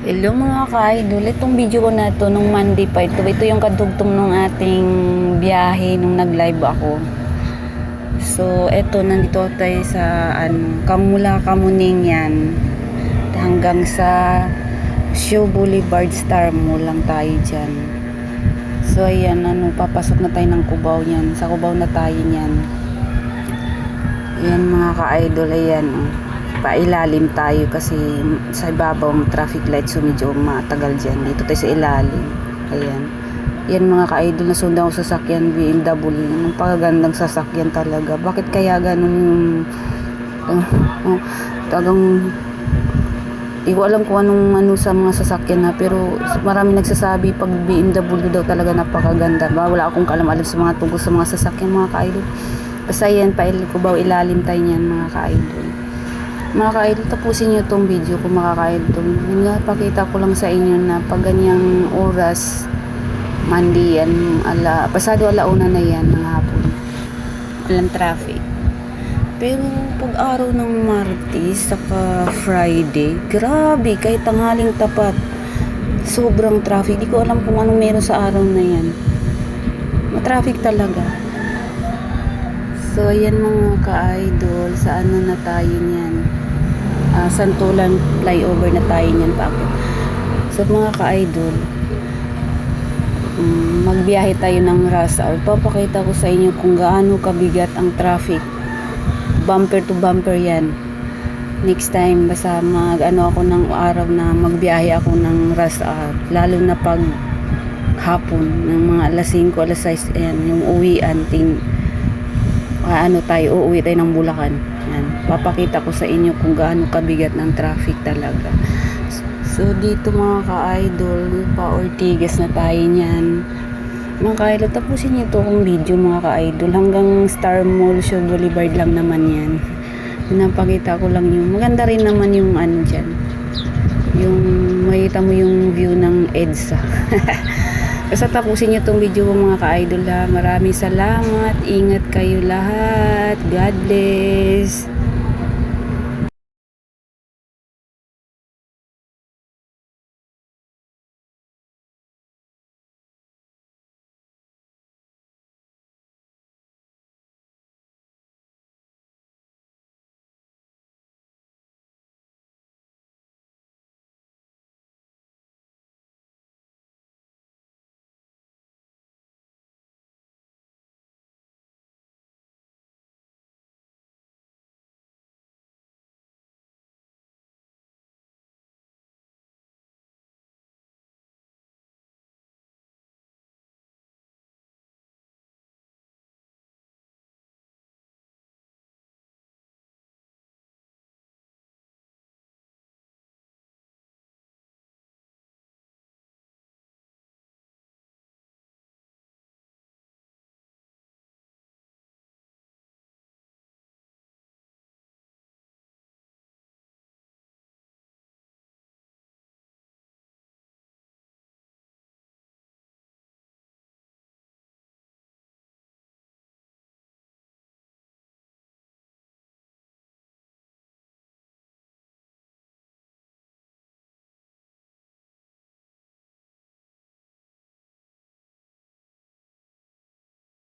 Hello mga ka-idol, itong video ko na to nung Monday pa ito yung kadugtong ng ating biyahe nung nag-live ako. So eto, nandito tayo sa Kamula Kamuning yan hanggang sa Show Boulevard Star Mall lang tayo dyan. So ayan, papasok na tayo ng Cubao yan, sa Cubao na tayo yan. Ayan mga ka-idol, ayan pailalim tayo kasi sa ibabaw ng traffic light, so medyo matagal dyan. Dito tayo sa ilalim. Ayan, yan mga ka-idol, nasundan ko sa sasakyan BMW. Ang pagagandang sasakyan talaga. Bakit kaya ganun yung tagang hindi ko alam kung ano sa mga sasakyan na, pero marami nagsasabi pag BMW daw talaga napakaganda. Wala akong kaalam-alam sa mga tungkol sa mga sasakyan mga ka-idol. Basta yan, Cubao ilalim tayo yan mga ka-idol. Mga ka-idol, tapusin nyo itong video kung makaka-idol. Yun nga, pakita ko lang sa inyo na pag ganyang oras, Monday yan, pasado alauna na yan ng hapon. Walang traffic. Pero pag araw ng Martes, saka Friday, grabe, kahit tanghaling tapat, sobrang traffic. Di ko alam kung anong meron sa araw na yan. Matraffic talaga. So, ayan mga ka-idol, sa na tayo niyan. Santolan flyover na tayo niyan paakit. So, mga ka-idol, magbiyahe tayo ng rush hour. Papakita ko sa inyo kung gaano kabigat ang traffic. Bumper to bumper yan. Next time, basta ako ng araw na magbiyahe ako ng rush hour. Lalo na pag hapon, ng mga alas 5, alas 6, ayan, yung uwian, uuwi tayo ng Bulacan. Yan. Papakita ko sa inyo kung gaano kabigat ng traffic talaga. So dito mga ka-idol, pa Ortigas na tayo niyan. Mga ka-idol, tapusin niyo to kung video mga ka-idol. Hanggang Star Mall, Show Boulevard lang naman yan. Pinapakita ko lang yung, maganda rin naman yung dyan. Yung, makita mo yung view ng EDSA. Basta tapusin nyo itong video ko mga ka-idol ha. Maraming salamat. Ingat kayo lahat. God bless.